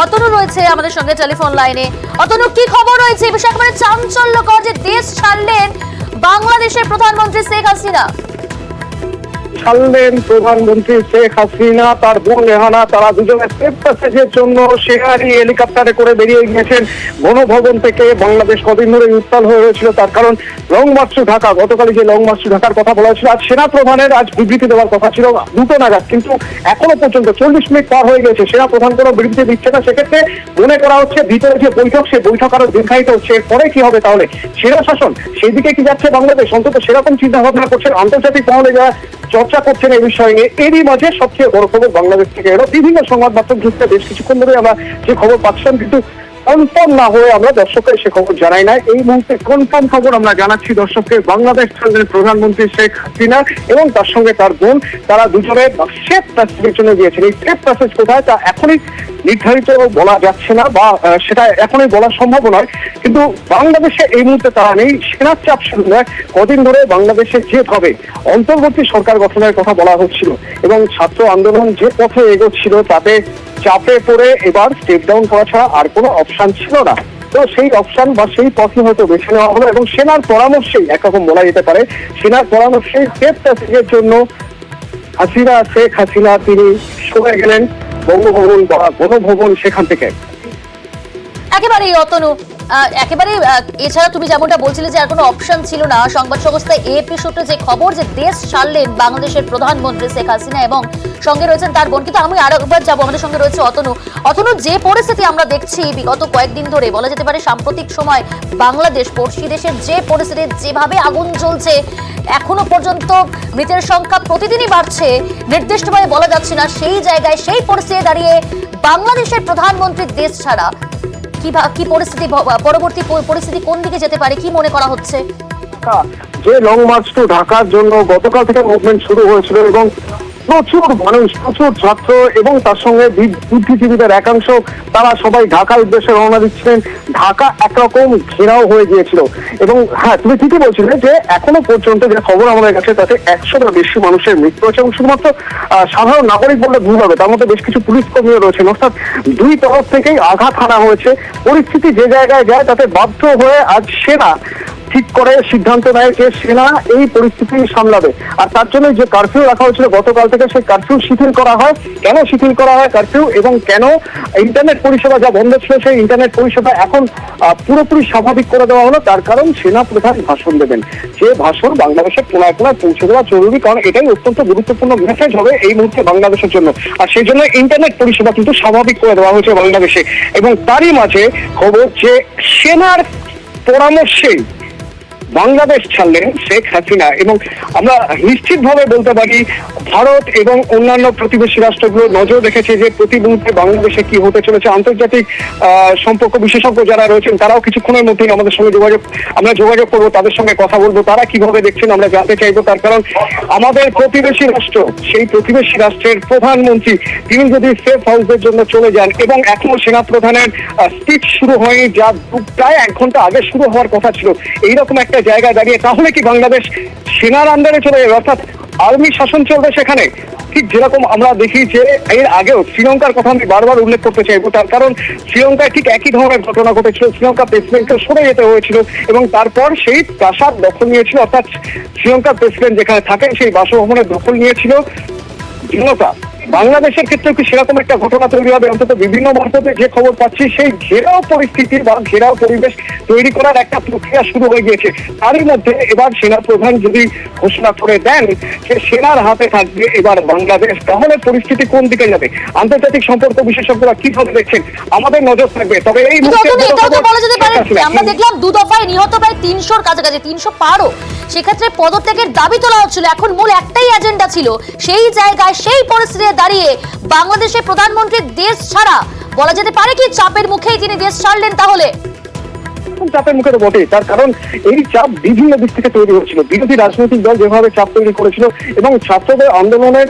অতনু রয়েছে আমাদের সঙ্গে টেলিফোন লাইনে। অতনু, কি খবর রয়েছে এই বিষয়ে? একেবারে চাঞ্চল্যকর যে দেশ ছাড়লেন বাংলাদেশের প্রধানমন্ত্রী শেখ হাসিনা। ছাড়লেন প্রধানমন্ত্রী শেখ হাসিনা, তার বোন রেহানা, তারা দুজনে সেফ প্যাসেজের জন্য শেয়ারি হেলিকপ্টারে করে বেরিয়ে গিয়েছেন গণভবন থেকে। বাংলাদেশ কদিন ধরে উত্তাল হয়ে হয়েছিল, তার কারণ লং মার্চ টু ঢাকা, গতকালই যে লং মার্চ টু ঢাকার কথা বলা হয়েছিল, আজ সেনা প্রধানের আজ বিবৃতি দেওয়ার কথা ছিল 2টো নাগাদ, কিন্তু এখনো পর্যন্ত 40 মিনিট পার হয়ে গেছে, সেনা প্রধান কোনো বিবৃতি দিচ্ছে না। সেক্ষেত্রে মনে করা হচ্ছে ভিতরে যে বৈঠক, সেই বৈঠক আরো দীর্ঘায়িত হচ্ছে। এরপরে কি হবে তাহলে? সেনা শাসন সেই দিকে কি যাচ্ছে বাংলাদেশ? অন্তত সেরকম চিন্তা ভাবনা করছেন আন্তর্জাতিক মহলে যারা চর্চা করছেন এই বিষয় নিয়ে। এরই মাঝে সবচেয়ে বড় খবর বাংলাদেশ থেকে এলো, বিভিন্ন সংবাদ মাধ্যম যুক্ত বেশ কিছুক্ষণ ধরে আমরা যে খবর পাচ্ছিলাম, কিন্তু কনফার্ম না হয়ে আমরা দর্শককে সে খবর জানাই না। এই মুহূর্তে কনফার্ম খবর আমরা জানাচ্ছি দর্শককে, বাংলাদেশ ছাড়লেন প্রধানমন্ত্রী শেখ হাসিনা এবং তার সঙ্গে তার বোন, তারা দুজনে সেফ প্যাসেজের জন্য গিয়েছেন। এই সেফ প্যাসেজ কোথায় তা এখনই নির্ধারিত বলা যাচ্ছে না, বা সেটা এখনই বলা সম্ভব নয়। কিন্তু বাংলাদেশে এই মুহূর্তে তারা নেই, সেনার চাপ শুরু নয়। কদিন ধরে বাংলাদেশে যে ভাবে অন্তর্বর্তী সরকার গঠনের কথা বলা হচ্ছিল এবং ছাত্র আন্দোলন যে পথে এগোচ্ছিল, তাতে চাপে পড়ে এবার স্টেপ ডাউন করা ছাড়া আর কোনো অপশন ছিল না। তো সেই অপশন বা সেই পথই হয়তো বেছে নেওয়া হলো এবং সেনার পরামর্শেই, একরকম বলা যেতে পারে, সেনার পরামর্শেই সেফ প্যাসেজের জন্য শেখ হাসিনা তিনি সরে গেলেন বঙ্গভবন বা গণভবন, সেখান থেকে। একেবারেই অতনু, একেবারে এছাড়া তুমি যেমনটা বলছিলে যে আর কোনো অপশন ছিল না, সংবাদ সংস্থা এএপি সূত্রে যে খবর যে দেশ ছাড়লেন বাংলাদেশের প্রধানমন্ত্রী শেখ হাসিনা এবং সঙ্গে রয়েছেন তার বোন। কিন্তু আমি আরো একবার যাবো, আমাদের সঙ্গে রয়েছে অতনু। অতনু, যে পরিস্থিতি আমরা দেখছি বিগত কয়েকদিন ধরে, বলা যেতে পারে সাম্প্রতিক সময় বাংলাদেশ পড়শি দেশের যে পরিস্থিতি, যেভাবে আগুন জ্বলছে, এখনো পর্যন্ত মৃতের সংখ্যা প্রতিদিনই বাড়ছে, নির্দিষ্টভাবে বলা যাচ্ছে না, সেই জায়গায় সেই পরিস্থিতি দাঁড়িয়ে বাংলাদেশের প্রধানমন্ত্রী দেশ ছাড়া কি পরিস্থিতি, পরবর্তী পরিস্থিতি কোন দিকে যেতে পারে, কি মনে করা হচ্ছে? যে লং মার্চ টু ঢাকার জন্য গতকাল থেকে মুভমেন্ট শুরু হয়েছিল এবং প্রচুর মানুষ, প্রচুর ছাত্র এবং তার সঙ্গে বুদ্ধিজীবীদের একাংশ, তারা সবাই ঢাকার উদ্দেশ্যে রওনা দিচ্ছিলেন। ঢাকা একরকম ঘেরাও হয়ে গিয়েছিল এবং হ্যাঁ, তুমি ঠিকই বলছিলে যে এখনো পর্যন্ত যে খবর আমাদের কাছে, তাতে 100র বেশি মানুষের মৃত্যু হয়েছে এবং শুধুমাত্র সাধারণ নাগরিক বললে ভুল হবে, তার মধ্যে বেশ কিছু পুলিশ কর্মীও রয়েছেন। অর্থাৎ দুই তরফ থেকেই আঘাত হানা হয়েছে। পরিস্থিতি যে জায়গায় যায়, তাতে বাধ্য হয়ে আজ সেনা ঠিক করে সিদ্ধান্ত নেয় যে সেনা এই পরিস্থিতি সামলাবে। আর তার জন্য যে কারফিউ রাখা হয়েছিল গতকাল থেকে, সেই কারফিউ শিথিল করা হয়। কেন শিথিল করা হয় কারফিউ, এবং কেন ইন্টারনেট পরিষেবা যা বন্ধ ছিল সেই ইন্টারনেট পরিষেবা এখন পুরোপুরি স্বাভাবিক করে দেওয়া হলো, তার কারণ সেনা প্রধান ভাষণ দেবেন। যে ভাষণ বাংলাদেশের কোনায় কোনায় পৌঁছে দেওয়া জরুরি, কারণ এটাই অত্যন্ত গুরুত্বপূর্ণ মেসেজ হবে এই মুহূর্তে বাংলাদেশের জন্য। আর সেই জন্য ইন্টারনেট পরিষেবা কিন্তু স্বাভাবিক করে দেওয়া হয়েছে বাংলাদেশে। এবং তারই মাঝে খবর যে সেনার পরামর্শেই বাংলাদেশ ছাড়লেন শেখ হাসিনা। এবং আমরা নিশ্চিতভাবে বলতে পারি ভারত এবং অন্যান্য প্রতিবেশী রাষ্ট্রগুলো নজর রেখেছে যে প্রতি মুহূর্তে বাংলাদেশে কি হতে চলেছে। আন্তর্জাতিক সম্পর্ক বিশেষজ্ঞ যারা রয়েছেন, তারাও কিছুক্ষণের মধ্যেই আমাদের সঙ্গে যোগাযোগ করবো, তাদের সঙ্গে কথা বলবো, তারা কিভাবে দেখছেন আমরা জানতে চাইবো। তার কারণ আমাদের প্রতিবেশী রাষ্ট্র, সেই প্রতিবেশী রাষ্ট্রের প্রধানমন্ত্রী তিনি যদি সেফ হাউসের জন্য চলে যান এবং এখনো সেনা প্রধানের স্পিচ শুরু হয়নি, যা প্রায় 1 ঘন্টা আগে শুরু হওয়ার কথা ছিল, এইরকম একটা জায়গায় দাঁড়িয়ে তাহলে কি বাংলাদেশ সেনার আন্ডারে চলে যাবে, অর্থাৎ আর্মি শাসন চলবে সেখানে? ঠিক যেরকম আমরা দেখি যে এর আগেও শ্রীলঙ্কার কথা আমি বারবার উল্লেখ করতে চাইবো, তার কারণ শ্রীলঙ্কায় ঠিক একই ধরনের ঘটনা ঘটেছিল। শ্রীলঙ্কা প্রেসিডেন্টকে সরে যেতে হয়েছিল এবং তারপর সেই প্রাসাদ দখল নিয়েছিল, অর্থাৎ শ্রীলঙ্কার প্রেসিডেন্ট যেখানে থাকেন সেই বাসভবনের দখল নিয়েছিল জনতা। বাংলাদেশের ক্ষেত্রে কি সেরকম একটা ঘটনা তৈরি হবে? অন্তত বিভিন্ন মাধ্যমে যে খবর পাচ্ছি, সেই ঘেরাও পরিস্থিতির বা ঘেরাও পরিবেশ তৈরি করার একটা প্রক্রিয়া শুরু হয়ে গিয়েছে। তারই মধ্যে এবার সেনা প্রধান যদি ঘোষণা করে দেন যে সেনার হাতে থাকবে এবার বাংলাদেশ, তাহলে পরিস্থিতি কোন দিকে যাবে? আন্তর্জাতিক সম্পর্ক বিশেষজ্ঞরা কিভাবে দেখছেন আমাদের নজর থাকবে। তবে এই আমরা দেখলাম 2 দফায় নিহত প্রায় 300-র কাছাকাছি, 300 পারও। সেক্ষেত্রে পদত্যাগের দাবি তোলা হচ্ছিল, এখন মূল একটাই এজেন্ডা ছিল। সেই জায়গায় সেই পরিস্থিতি দাঁড়িয়ে বাংলাদেশের প্রধানমন্ত্রী দেশ ছাড়া, বলা যেতে পারে কি চাপের মুখেই তিনি দেশ ছাড়লেন? তাহলে চাপের মুখে তো বটে, তার কারণ এই চাপ বিভিন্ন দিক থেকে তৈরি হচ্ছিল। বিরোধী রাজনৈতিক দল যেভাবে চাপ তৈরি করেছিল এবং ছাত্রদের আন্দোলনের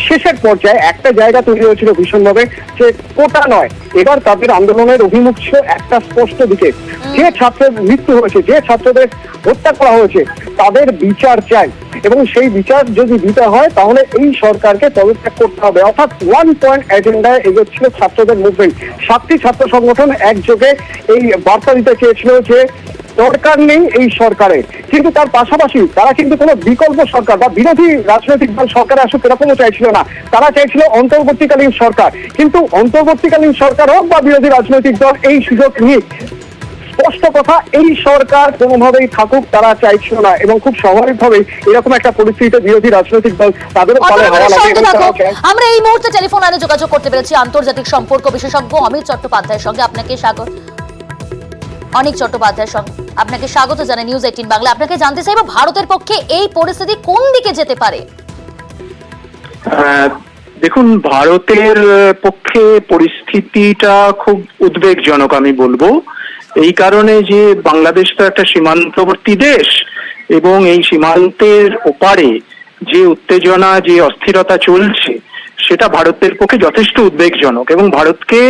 শেষের পর্যায়ে একটা জায়গা তৈরি হয়েছিল ভীষণভাবে, যে কোটা নয়, এবার তাদের আন্দোলনের অভিমুখ ছিল একটা স্পষ্ট দিকে। যে ছাত্রের মৃত্যু হয়েছে, যে ছাত্রদের হত্যা করা হয়েছে, তাদের বিচার চাই, এবং সেই বিচার যদি দিতে হয় তাহলে এই সরকারকে পদত্যাগ করতে হবে। অর্থাৎ ওয়ান পয়েন্ট এজেন্ডায় এগোচ্ছিল ছাত্রদের মুভমেন্ট। 7টি ছাত্র সংগঠন একযোগে এই বার্তা দিতে চেয়েছিল যে দরকার নেই এই সরকারের, কিন্তু তার পাশাপাশি তারা কিন্তু কোনো বিকল্প সরকার বা বিরোধী রাজনৈতিক দল সরকারে আসুক এরকমও চাইছিল না। তারা চাইছিল অন্তর্বর্তীকালীন সরকার, কিন্তু অন্তর্বর্তীকালীন সরকার হোক বা বিরোধী রাজনৈতিক দল এই সুযোগ নিয়ে স্পষ্ট কথা, এই সরকার কোনোভাবেই থাকুক তারা চাইছিল না, এবং খুব স্বাভাবিকভাবেই এরকম একটা পরিস্থিতিতে বিরোধী রাজনৈতিক দল তাদেরও পালে হাওয়া লাগে। এবং তারাও চায়। আমরা এই মুহূর্তে টেলিফোন লাইনে যোগাযোগ করতে পেরেছি আন্তর্জাতিক সম্পর্ক বিশেষজ্ঞ অমিত চট্টোপাধ্যায়ের সঙ্গে। আপনাকে স্বাগত। অনিক চট্টোপাধ্যায়ের সঙ্গে আপনাকে স্বাগত জানাই নিউজ 18 বাংলা। আপনাকে জানতে চাইবো, ভারতের পক্ষে এই পরিস্থিতি কোন দিকে যেতে পারে? দেখুন, ভারতের পক্ষে পরিস্থিতিটা খুব উদ্বেগজনক আমি বলবো, এই কারণে যে বাংলাদেশ তো একটা সীমান্তবর্তী দেশ, এবং এই সীমান্তের ওপারে যে উত্তেজনা, যে অস্থিরতা চলছে, সেটা ভারতের পক্ষে যথেষ্ট উদ্বেগজনক, এবং ভারতকে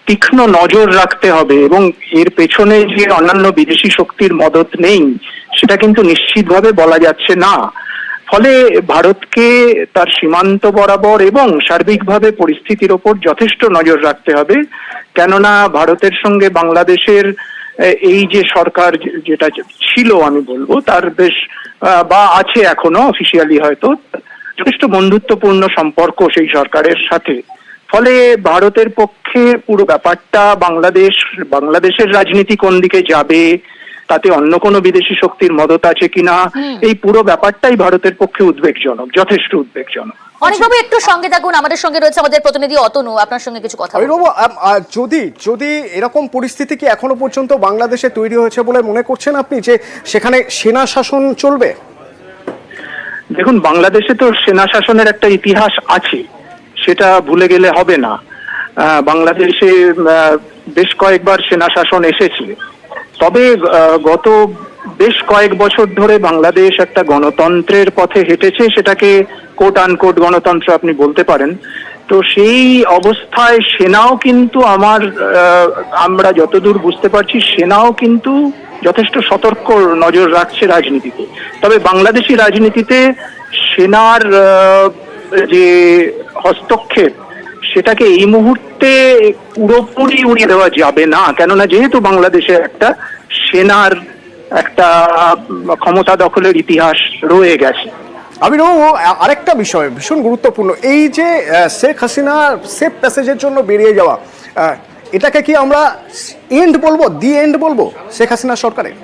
তীক্ষ্ণ নজর রাখতে হবে, এবং এর পেছনে যে অন্যান্য বিদেশি শক্তির মদত নেই সেটা কিন্তু নিশ্চিতভাবে বলা যাচ্ছে না। ফলে ভারতকে তার সীমান্ত বরাবর এবং সার্বিকভাবে পরিস্থিতির ওপর যথেষ্ট নজর রাখতে হবে, কেননা ভারতের সঙ্গে বাংলাদেশের এই যে সরকার যেটা ছিল আমি বলবো, তার বেশ বা আছে এখনো অফিসিয়ালি হয়তো যথেষ্ট বন্ধুত্বপূর্ণ সম্পর্ক সেই সরকারের সাথে। ফলে ভারতের পক্ষে পুরো ব্যাপারটা বাংলাদেশের রাজনীতি কোন দিকে যাবে, তাতে অন্য কোনো বিদেশি শক্তির মদত আছে কিনা, এই পুরো ব্যাপারটাই ভারতের পক্ষে উদ্বেগজনক, যথেষ্ট উদ্বেগজনক। অনেকভাবে একটু সঙ্গে থাকুন, আমাদের সঙ্গে রয়েছে আমাদের প্রতিনিধি অতনু, আপনার সঙ্গে কিছু কথা বলবো। যদি এরকম পরিস্থিতি কি এখনো পর্যন্ত বাংলাদেশে তৈরি হয়েছে বলে মনে করছেন আপনি, যে সেখানে সেনা শাসন চলবে? দেখুন, বাংলাদেশে তো সেনা শাসনের একটা ইতিহাস আছে, সেটা ভুলে গেলে হবে না। বাংলাদেশে বেশ কয়েকবার সেনা শাসন এসেছে, তবে গত বেশ কয়েক বছর ধরে বাংলাদেশ একটা গণতন্ত্রের পথে হেঁটেছে, সেটাকে কোট আনকোট গণতন্ত্র আপনি বলতে পারেন। তো সেই অবস্থায় সেনাও কিন্তু আমরা যতদূর বুঝতে পারছি, সেনাও কিন্তু যথেষ্ট সতর্ক নজর রাখছে রাজনীতিতে। তবে বাংলাদেশি রাজনীতিতে সেনার যে হস্তক্ষেপ, সেটাকে এই মুহূর্তে পুরোপুরি উড়িয়ে দেওয়া যাবে না, কেননা যেহেতু বাংলাদেশে একটা সেনার একটা ক্ষমতা দখলের ইতিহাস রয়ে গেছে। আরেকটা বিষয় ভীষণ গুরুত্বপূর্ণ, এই যে শেখ হাসিনা সেফ প্যাসেজের জন্য বেরিয়ে যাওয়া, এটাকে কি আমরা এন্ড বলবো, দি এন্ড বলবো শেখ হাসিনা সরকারের?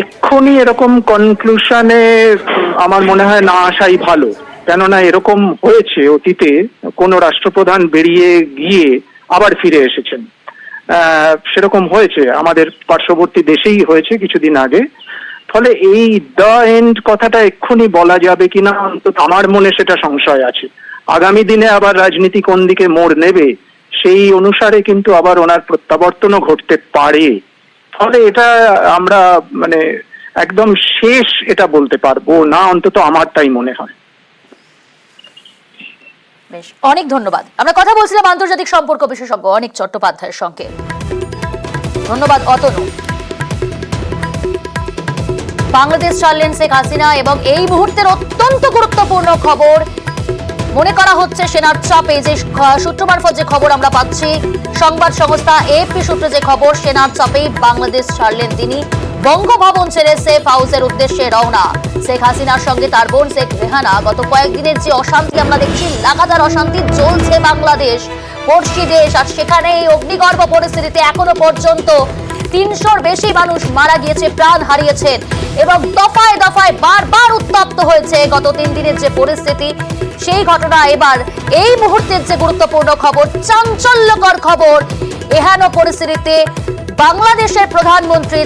এক্ষুনি এরকম কনক্লুশনে আমার মনে হয় না আসাই ভালো, কেননা এরকম হয়েছে অতীতে, কোন রাষ্ট্রপ্রধান বেরিয়ে গিয়ে আবার ফিরে এসেছেন, সেরকম হয়েছে আমাদের পার্শ্ববর্তী দেশেই হয়েছে কিছুদিন আগে। ফলে এই দ্য এন্ড কথাটা এক্ষুনি বলা যাবে কিনা, অন্তত আমার মনে সেটা সংশয় আছে। আগামী দিনে আবার রাজনীতি কোন দিকে মোড় নেবে, সেই অনুসারে কিন্তু আবার ওনার প্রত্যাবর্তনও ঘটতে পারে। ফলে এটা আমরা একদম শেষ এটা বলতে পারবো না, অন্তত আমার তাই মনে হয়। বেশ, অনেক ধন্যবাদ। আমরা কথা বলছিলাম আন্তর্জাতিক সম্পর্ক বিশেষজ্ঞ অনিক চট্টোপাধ্যায়ের সঙ্গে। ধন্যবাদ অতনু। বাংলাদেশ ছাড়লেন শেখ হাসিনা, এবং এই মুহূর্তের অত্যন্ত গুরুত্বপূর্ণ খবর, মনে করা হচ্ছে সেনার চাপে, যে সূত্র মারফত যে খবর আমরা পাচ্ছি, সংবাদ সংস্থা এএফপি সূত্রে যে খবর, সেনার চাপেই বাংলাদেশ ছাড়লেন তিনি। বঙ্গভবন ছেড়ে সেফ হাউসের উদ্দেশ্যে রওনা শেখ হাসিনার সঙ্গে তার বোন শেখ রেহানা। গত কয়েকদিনের যে অশান্তি আমরা দেখছি, লাগাতার অশান্তি চলছে বাংলাদেশ, পড়শি দেশ, আর সেখানে এই অগ্নিগর্ভ পরিস্থিতিতে এখনো পর্যন্ত 300-র বেশি মানুষ মারা গিয়েছে, প্রাণ হারিয়েছেন, এবং দফায় দফায় বারবার উত্তপ্ত হয়েছে গত 3 দিনের যে পরিস্থিতি। সেই ঘটনা এবার এই মুহূর্তের যে গুরুত্বপূর্ণ খবর, চাঞ্চল্যকর খবর, এহেন পরিস্থিতিতে বাংলাদেশের প্রধানমন্ত্রী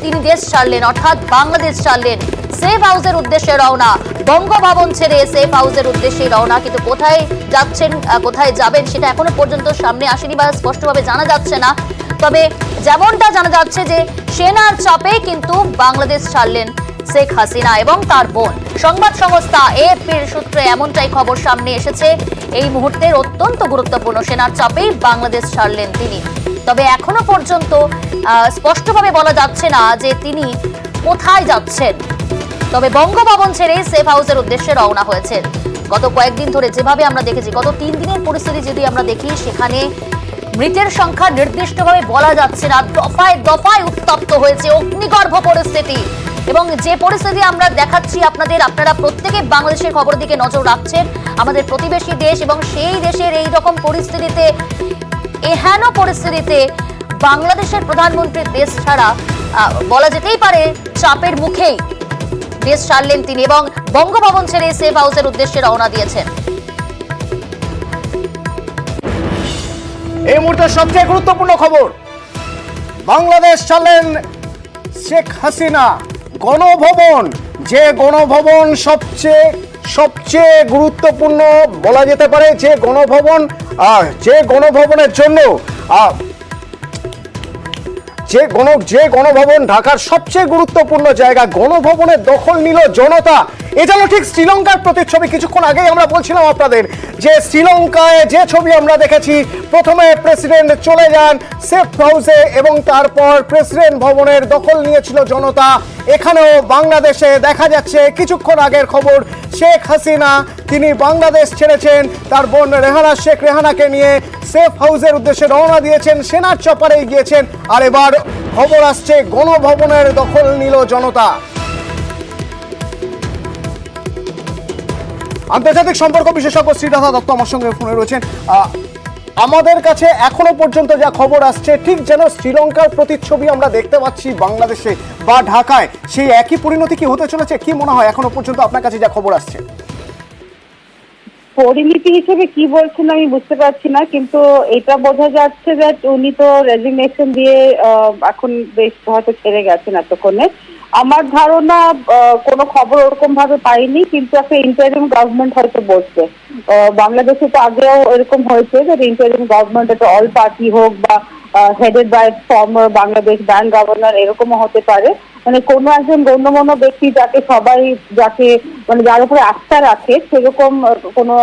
তিনি দেশ ছাড়লেন, অর্থাৎ বাংলাদেশ ছাড়লেন, সেফ হাউসের উদ্দেশ্যে রওনা। বঙ্গভবন ছেড়ে সেফ হাউসের উদ্দেশ্যে রওনা, কিন্তু কোথায় যাচ্ছেন, কোথায় যাবেন সেটা এখনো পর্যন্ত সামনে আসেনি বা স্পষ্টভাবে জানা যাচ্ছে না। তবে যেমনটা জানা যাচ্ছে যে সেনার চাপে কিন্তু বাংলাদেশ ছাড়লেন শেখ হাসিনা এবং তার বোন। সংবাদ সংস্থা এএফপির সূত্রে এমনটাই খবর সামনে এসেছে। এই মুহূর্তের অত্যন্ত গুরুত্বপূর্ণ, সেনার চাপেই বাংলাদেশ ছাড়লেন তিনি। তবে এখনো পর্যন্ত স্পষ্টভাবে বলা যাচ্ছে না যে তিনি কোথায় যাচ্ছেন। তবে বঙ্গভবন ছেড়ে সেফ হাউসের উদ্দেশ্যে রওনা হয়েছেন। গত কয়েকদিন ধরে যেভাবে আমরা দেখেছি, গত 3 দিনের পরিস্থিতি যদি আমরা দেখি, সেখানে মৃতের সংখ্যা নির্দিষ্টভাবে বলা যাচ্ছে না। দফায় দফায় উত্তপ্ত হয়েছে অগ্নিগর্ভ পরিস্থিতি। এবং যে পরিস্থিতি আমরা দেখাচ্ছি আপনারা প্রত্যেকে বাংলাদেশের খবরের দিকে নজর রাখছেন, আমাদের প্রতিবেশী দেশ, এবং সেই দেশের এই রকম পরিস্থিতিতে, এহেন পরিস্থিতিতে বাংলাদেশের প্রধানমন্ত্রী দেশ ছাড়া বলা যেতেই পারে চাপের মুখেই দেশ ছাড়লেন তিনি এবং বঙ্গভবন ছেড়ে সেফ হাউসের উদ্দেশ্যে রওনা দিয়েছেন। এই মুহূর্তের সবচেয়ে গুরুত্বপূর্ণ খবর, বাংলাদেশ ছাড়লেন শেখ হাসিনা। গণভবন, যে গণভবন সবচেয়ে গুরুত্বপূর্ণ বলা যেতে পারে, যে গণভবনের জন্য যে গণভবন ঢাকার সবচেয়ে গুরুত্বপূর্ণ জায়গা, গণভবনের দখল নিল জনতা। এ যেন ঠিক শ্রীলঙ্কার প্রতিচ্ছবি। কিছুক্ষণ আগেই আমরা বলছিলাম আপনাদের যে শ্রীলঙ্কায় যে ছবি আমরা দেখেছি, প্রথমে প্রেসিডেন্ট চলে যান সেফ হাউসে এবং তারপর প্রেসিডেন্ট ভবনের দখল নিয়েছিল জনতা। এখানেও বাংলাদেশে দেখা যাচ্ছে, কিছুক্ষণ আগের খবর, শেখ হাসিনা তিনি বাংলাদেশ ছেড়েছেন, তার বোন রেহানা শেখ রেহানাকে নিয়ে সেফ হাউসের উদ্দেশ্যে রওনা দিয়েছেন, সেনার চপারে গিয়েছেন। আর এবার খবর আসছে গণভবনের দখল নিল জনতা। আন্তর্জাতিক সম্পর্ক বিশেষজ্ঞ শ্রীরাধা দত্ত আমার সঙ্গে ফোনে রয়েছেন। আমাদের কাছে এখনো পর্যন্ত যা খবর আসছে, ঠিক যেন শ্রীলঙ্কার প্রতিচ্ছবি আমরা দেখতে পাচ্ছি বাংলাদেশে বা ঢাকায়, সেই একই পরিণতি কি হতে চলেছে? কি মনে হয় এখনো পর্যন্ত আপনার কাছে যা খবর আসছে? পরিণতি হিসেবে কি বলছেন আমি বুঝতে পারছি না, কিন্তু এটা বোঝা যাচ্ছে যে উনি তো রেজিগনেশন দিয়ে এখন বেশ হয়তো ছেড়ে গেছেন এতক্ষণে। আমার ধারণা কোনো খবর ওরকম ভাবে পাইনি, কিন্তু একটা ইন্টারিম গভর্নমেন্ট হয়তো বসছে। বাংলাদেশে তো আগেও এরকম হয়েছে যে ইন্টারিম গভর্নমেন্ট একটা অল পার্টি হোক বা headed by former Bangladesh Bank governor, এরকমও হতে পারে। মানে কোনো একজন গণ্যমান্য ব্যক্তি যাকে মানে যার উপরে আস্থা রাখে, সেরকম কোনো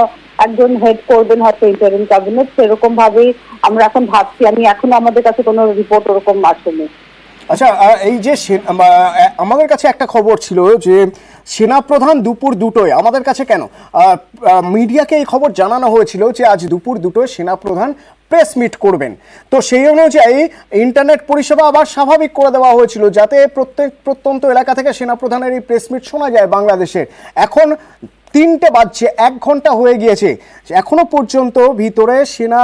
একজন হেড করবেন হয়তো ইন্টারিম ক্যাবিনেট, সেরকম ভাবেই আমরা এখন ভাবছি। এখনো আমাদের কাছে কোনো রিপোর্ট ওরকম আসেনি। আচ্ছা, এই যে আমাদের কাছে একটা খবর ছিল যে সেনাপ্রধান দুপুর 2টোয়, আমাদের কাছে কেন মিডিয়াকে এই খবর জানানো হয়েছিল যে আজ দুপুর 2টোয় সেনাপ্রধান প্রেস মিট করবেন। তো সেই অনুযায়ী ইন্টারনেট পরিষেবা আবার স্বাভাবিক করে দেওয়া হয়েছিল, যাতে প্রত্যন্ত এলাকা থেকে সেনাপ্রধানের এই প্রেস মিট শোনা যায় বাংলাদেশের। এখন 3টে বাজছে, 1 ঘন্টা হয়ে গিয়েছে, এখনো পর্যন্ত ভিতরে সেনা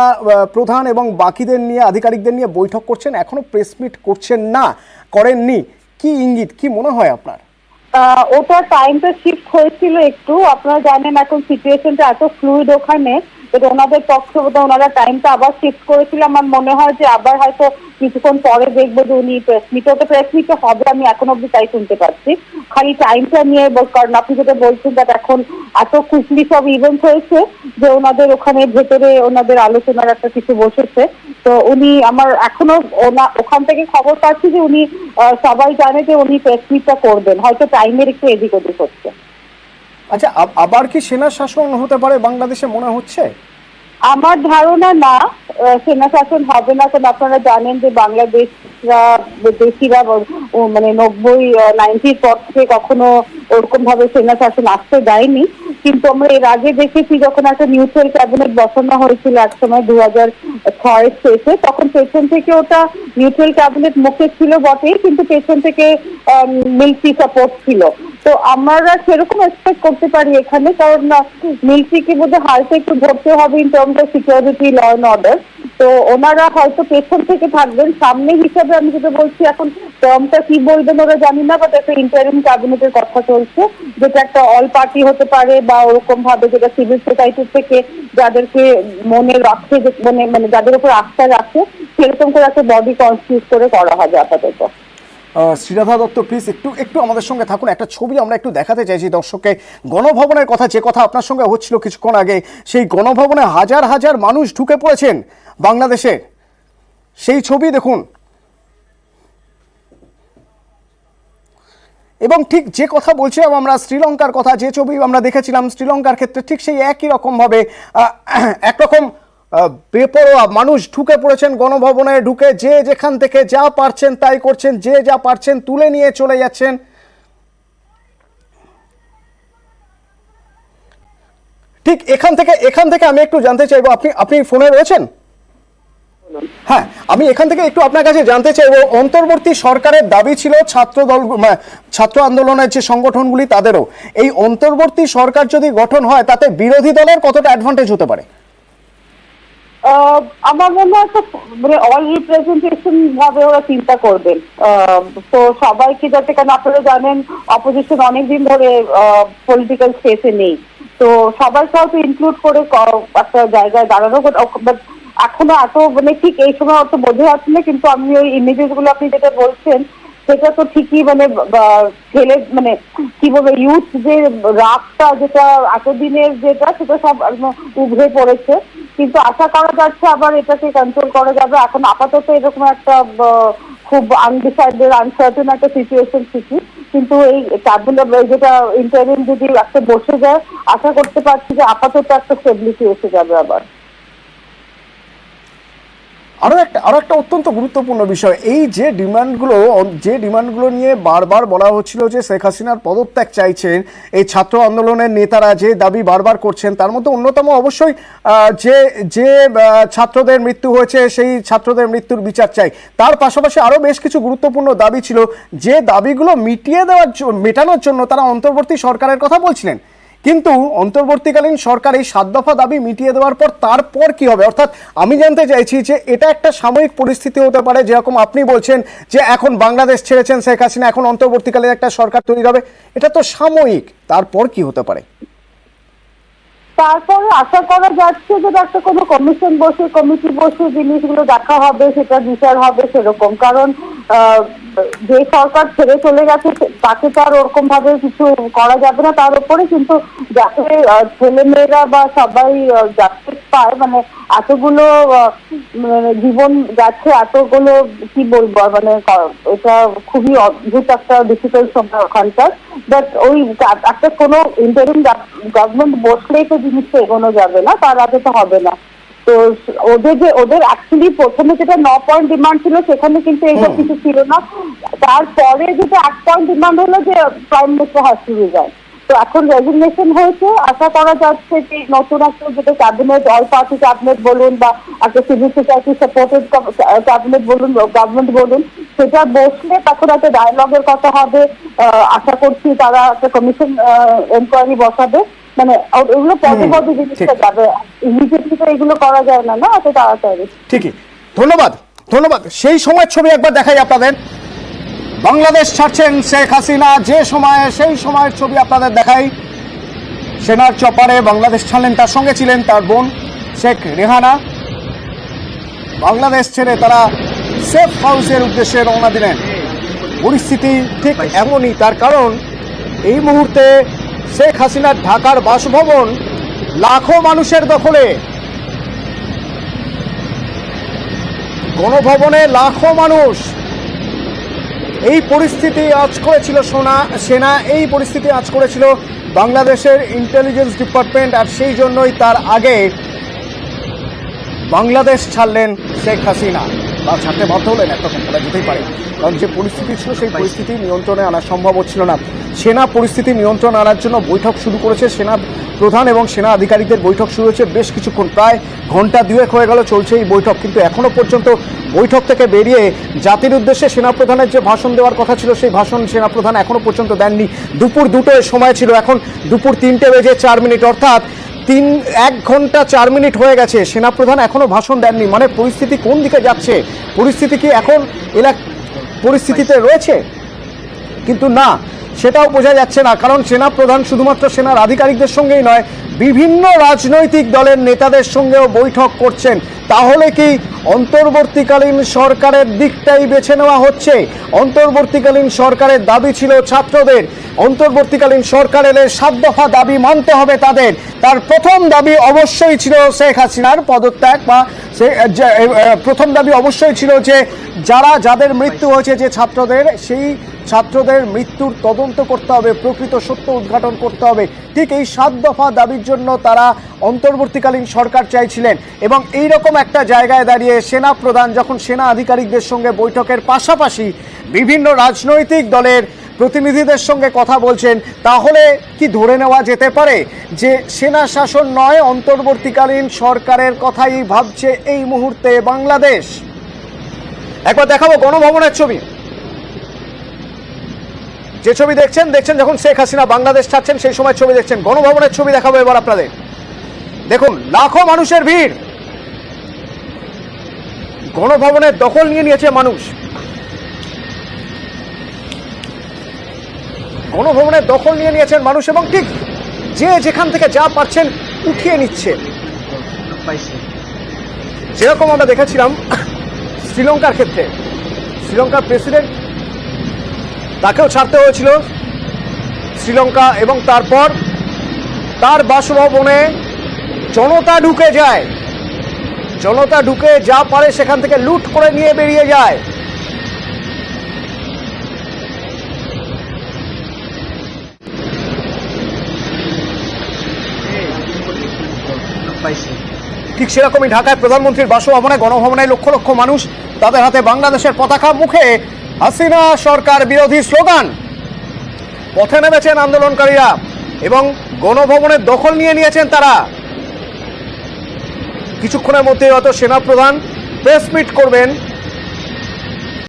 প্রধান এবং বাকিদের নিয়ে, আধিকারিকদের নিয়ে বৈঠক করছেন, এখনো প্রেস মিট করেননি। কি ইঙ্গিত, কি মনে হয় আপনার? ওটা টাইমটা শিফট হয়েছিল একটু। আপনারা জানেন এখন সিচুয়েশনটা এত ফ্লুইড ওখানে, ওনাদের পক্ষে ওনারা টাইমটা আবার শিফট করেছিল। আমার মনে হয় যে আবার হয়তো কিছুক্ষণ পরে দেখবো যে উনি প্রেস মিটে হবে। আমি এখন অব্দি তাই শুনতে পাচ্ছি, খালি টাইমটা নিয়ে। কারণ আপনি যেটা বলছেন এখন এত কুইকলি সব ইভেন্ট হয়েছে যে ওনাদের ওখানে ভেতরে ওনাদের আলোচনার একটা কিছু বসেছে। তো উনি, আমার এখনো ওখান থেকে খবর পাচ্ছি যে উনি, সবাই জানে যে উনি প্রেস মিটটা করবেন, হয়তো টাইমের একটু এদিক ওদিক হচ্ছে। আচ্ছা, আবার কি সেনা শাসন হতে পারে বাংলাদেশে মনে হচ্ছে? আমার ধারণা না, সেনা শাসন হবে না। কারণ আপনারা জানেন যে বাংলাদেশিরা মানে 90-90 পর থেকে কখনো ওরকম ভাবে সেনা শাসন আসতে দেয়নি। কিন্তু আমরা এর আগে দেখেছি যখন একটা নিউট্রাল ক্যাবিনেট বসানো হয়েছিল এক সময় 2006 শেষে, তখন পেছন থেকে ওটা নিউট্রাল ক্যাবিনেট মুখে ছিল বটেই, কিন্তু পেছন থেকে মিলিটারি সাপোর্ট ছিল। তো আমরা সেরকম এক্সপেক্ট করতে পারি এখানে, কারণ মিলিটারিকে বোধহয় হালকা একটু ধরতে হবে in terms of security, law and order. তো ওনারা হয়তো পেছন থেকে থাকবেন, সামনে হিসাবে আমি যেটা বলছি, এখন টার্মটা কি বলবেন ওরা জানি না, বাট একটা ইন্টারিম ক্যাবিনেটের কথা চলছে, যেটা একটা অল পার্টি হতে পারে বা ওরকম ভাবে যেটা সিভিল সোসাইটি থেকে যাদেরকে মনে রাখে, মানে যাদের উপর আস্থা রাখে, সেরকম করে একটা বডি কনস্টিটিউট করে করা হবে আপাতত। শ্রীরাধা দত্ত, প্লিজ একটু আমাদের সঙ্গে থাকুন। একটা ছবি আমরা একটু দেখাতে চাইছি দর্শককে। গণভবনের কথা, যে কথা আপনার সঙ্গে হচ্ছিল কিছুক্ষণ আগে, সেই গণভবনে হাজার হাজার মানুষ ঢুকে পড়েছেন বাংলাদেশে, সেই ছবি দেখুন। এবং ঠিক যে কথা বলছিলাম আমরা শ্রীলঙ্কার কথা, যে ছবি আমরা দেখেছিলাম শ্রীলঙ্কার ক্ষেত্রে, ঠিক সেই একই রকমভাবে একরকম বেপরোয়া মানুষ ঢুকে পড়েছেন গণভবনে, ঢুকে যে যেখান থেকে যা পারছেন তাই করছেন, যে যা পারছেন তুলে নিয়ে চলে যাচ্ছেন। ঠিক এখান থেকে আমি একটু জানতে চাইবো, আপনি ফোনে রয়েছেন? হ্যাঁ, আমি এখান থেকে একটু আপনার কাছে জানতে চাইবো, অন্তর্বর্তী সরকারের দাবি ছিল ছাত্র আন্দোলনের যে সংগঠনগুলি তাদেরও, এই অন্তর্বর্তী সরকার যদি গঠন হয় তাতে বিরোধী দলের কতটা অ্যাডভান্টেজ হতে পারে? আমার মনে হয় মানে অল রিপ্রেজেন্টেশন ভাবে ওরা চিন্তা করবেন। তো সবাইকে যাতে, কারণ আপনারা জানেন অপোজিশন অনেকদিন ধরে পলিটিক্যাল স্পেসে নেই, তো সবাইকে হয়তো ইনক্লুড করে একটা জায়গায় দাঁড়ানো, এখনো এত মানে ঠিক এই সময় অত বোঝা যাচ্ছে না, কিন্তু আমি ওই ইমেজেস গুলো আপনি যেটা বলছেন সেটা তো ঠিকই, মানে ছেলে মানে কি বলবো, ইউথ যে রাগটা যেটা এতদিনের যেটা, সেটা সব উভরে পড়েছে। কিন্তু আশা করা যাচ্ছে আবার এটাকে কন্ট্রোল করা যাবে। এখন আপাতত এরকম একটা খুব আনডিসাইডেড আনসার্টেন একটা সিচুয়েশন ঠিকই, কিন্তু এই ক্যাবিনেট যেটা ইন্টারিম যদি একটা বসে যায়, আশা করতে পারছি যে আপাতত একটা স্টেবিলিটি এসে যাবে আবার। আরও একটা অত্যন্ত গুরুত্বপূর্ণ বিষয়, এই যে ডিমান্ডগুলো নিয়ে বারবার বলা হচ্ছিল যে শেখ হাসিনার পদত্যাগ চাইছেন এই ছাত্র আন্দোলনের নেতারা, যে দাবি বারবার করছেন, তার মধ্যে অন্যতম অবশ্যই যে ছাত্রদের মৃত্যু হয়েছে সেই ছাত্রদের মৃত্যুর বিচার চাই। তার পাশাপাশি আরও বেশ কিছু গুরুত্বপূর্ণ দাবি ছিল, যে দাবিগুলো মেটানোর জন্য তারা অন্তর্বর্তী সরকারের কথা বলছিলেন। কিন্তু অন্তর্বর্তীকালীন সরকার এই 7 দফা দাবি মিটিয়ে দেওয়ার পর তারপর কি হবে? অর্থাৎ আমি জানতে চাইছি যে এটা একটা সাময়িক পরিস্থিতি হতে পারে, যেরকম আপনি বলছেন যে এখন বাংলাদেশ ছেড়েছেন শেখ হাসিনা, এখন অন্তর্বর্তীকালীন একটা সরকার তৈরি হবে, এটা তো সাময়িক, তারপর কি হতে পারে? তারপরে আশা করা যাচ্ছে যে একটা কোনো কমিশন বসে, কমিটি বসে জিনিসগুলো দেখা হবে, সেটা বিচার হবে সেরকম। কারণ যে সরকার ছেড়ে চলে গেছে তাকে তো আর ওরকম ভাবে কিছু করা যাবে না তার উপরে, কিন্তু যাতে ছেলেমেয়েরা বা সবাই জাস্টিস পায়, মানে এতগুলো জীবন যাচ্ছে, এতগুলো কি বলবো, মানে এটা খুবই অদ্ভুত একটা ডিফিকাল্ট সময় ওখানকার। বাট ওই একটা কোনো ইন্টারিম গভর্নমেন্ট বসলেই তো জিনিসটা এগোনো যাবে না, তার আগে তো হবে না। তো ওদের অ্যাকচুয়ালি প্রথমে যেটা 9 পয়েন্ট ডিমান্ড ছিল সেখানে কিন্তু এইসব কিছু ছিল না। তারপরে যেটা 1 পয়েন্ট ডিমান্ড হলো যে prime minister has to resign. তো এখন রেজিগনেশন হয়েছে, আশা করা যাচ্ছে যে নতুন একটা যেটা ক্যাবিনেট, অল পার্টি ক্যাবিনেট বলুন বা একটা সিভিল সোসাইটি সাপোর্টেড ক্যাবিনেট বলুন, গভর্নমেন্ট বলুন, সেটা বসলে তখন একটা ডায়ালগের কথা হবে। আশা করছি তারা একটা কমিশন এনকোয়ারি বসাবে, মানে ওগুলো পদে পদে জিনিসটা যাবে, ইমিডিয়েটলি তো এগুলো করা যায় না এত তাড়াতাড়ি। ঠিকই, ধন্যবাদ। সেই সময়ের ছবি একবার দেখাই আপনাদের, বাংলাদেশ ছাড়ছেন শেখ হাসিনা সেই সময়ের ছবি আপনাদের দেখাই। সেনার চপারে বাংলাদেশ ছাড়লেন, তার সঙ্গে ছিলেন তার বোন শেখ রেহানা। বাংলাদেশ ছেড়ে তারা সেফ হাউসের উদ্দেশ্যে রওনা দিলেন। পরিস্থিতি ঠিক এমনই, তার কারণ এই মুহূর্তে শেখ হাসিনার ঢাকার বাসভবন লাখো মানুষের দখলে। গণভবনে লাখো মানুষ। এই পরিস্থিতি আজ করেছিল সেনা, এই পরিস্থিতি আজ করেছিল বাংলাদেশের ইন্টেলিজেন্স ডিপার্টমেন্ট, আর সেই জন্যই তার আগে বাংলাদেশ ছাড়লেন শেখ হাসিনা, বা ছাড়তে বাধ্য হলেন, একরকম বলা যেতেই পারে। কারণ যে পরিস্থিতি ছিল সেই পরিস্থিতি নিয়ন্ত্রণে আনা সম্ভব হচ্ছিল না। সেনা পরিস্থিতি নিয়ন্ত্রণে আনার জন্য বৈঠক শুরু করেছে, সেনা প্রধান এবং সেনা আধিকারিকদের বৈঠক শুরু হয়েছে বেশ কিছুক্ষণ, প্রায় ঘন্টা 2 হয়ে গেল চলছে এই বৈঠক। কিন্তু এখনো পর্যন্ত বৈঠক থেকে বেরিয়ে জাতির উদ্দেশ্যে সেনাপ্রধানের যে ভাষণ দেওয়ার কথা ছিল সেই ভাষণ সেনাপ্রধান এখনো পর্যন্ত দেননি। দুপুর 2টোয় সময় ছিল, এখন দুপুর 3:04, অর্থাৎ 1 ঘন্টা 4 মিনিট হয়ে গেছে, সেনাপ্রধান এখনো ভাষণ দেননি। মানে পরিস্থিতি কোন দিকে যাচ্ছে? পরিস্থিতি কি এখন পরিস্থিতিতে রয়েছে? কিন্তু না, সেটাও বোঝা যাচ্ছে না, কারণ সেনাপ্রধান শুধুমাত্র সেনার আধিকারিকদের সঙ্গেই নয়, বিভিন্ন রাজনৈতিক দলের নেতাদের সঙ্গেও বৈঠক করছেন। তাহলে কি অন্তর্বর্তীকালীন সরকারের দিকটাই বেছে নেওয়া হচ্ছে? অন্তর্বর্তীকালীন সরকারের দাবি ছিল ছাত্রদের, অন্তর্বর্তীকালীন সরকার এলে 7 দফা দাবি মানতে হবে তাদের। তার প্রথম দাবি অবশ্যই ছিল শেখ হাসিনার পদত্যাগ, বা প্রথম দাবি অবশ্যই ছিল যে যাদের মৃত্যু হয়েছে যে ছাত্রদের, সেই ছাত্রদের মৃত্যুর তদন্ত করতে হবে, প্রকৃত সত্য উদ্ঘাটন করতে হবে। ঠিক এই 7 দফা দাবির জন্য তারা অন্তর্বর্তীকালীন সরকার চাইছিলেন। এবং এই রকম একটা জায়গায় দাঁড়িয়ে সেনা প্রধান যখন সেনা আধিকারিকদের সঙ্গে বৈঠকের পাশাপাশি বিভিন্ন রাজনৈতিক দলের প্রতিনিধিদের সঙ্গে কথা বলছেন, তাহলে কি ধরে নেওয়া যেতে পারে যে সেনা শাসন নয়, অন্তর্বর্তীকালীন সরকারের কথাই ভাবছে এই মুহূর্তে বাংলাদেশ? একবার দেখাবো গণভবনের ছবি। যে ছবি দেখছেন যখন শেখ হাসিনা বাংলাদেশ ছাড়ছেন সেই সময় ছবি দেখছেন। গণভবনের ছবি দেখাবো এবার আপনাদের। দেখুন লাখো মানুষের ভিড়, গণভবনের দখল নিয়ে নিয়েছে মানুষ। গণভবনের দখল নিয়ে নিয়েছেন মানুষ এবং ঠিক যে যেখান থেকে যা পাচ্ছেন উঠিয়ে নিচ্ছে। যেরকম আমরা দেখেছিলাম শ্রীলঙ্কার ক্ষেত্রে, শ্রীলঙ্কার প্রেসিডেন্ট তাকেও ছাড়তে হয়েছিল শ্রীলঙ্কা, এবং তারপর তার বাসভবনে জনতা ঢুকে যায়, জনতা ঢুকে যা পারে সেখান থেকে লুট করে নিয়ে বেরিয়ে যায়। ঠিক সেরকমই ঢাকায় প্রধানমন্ত্রীর বাসভবনে গণভবনে লক্ষ লক্ষ মানুষ, তাদের হাতে বাংলাদেশের পতাকা, মুখে হাসিনা সরকার বিরোধী স্লোগান। পথে নেমেছেন আন্দোলনকারীরা এবং গণভবনের দখল নিয়ে নিয়েছেন তারা। কিছুক্ষণের মধ্যে হয়তো সেনাপ্রধান প্রেস মিট করবেন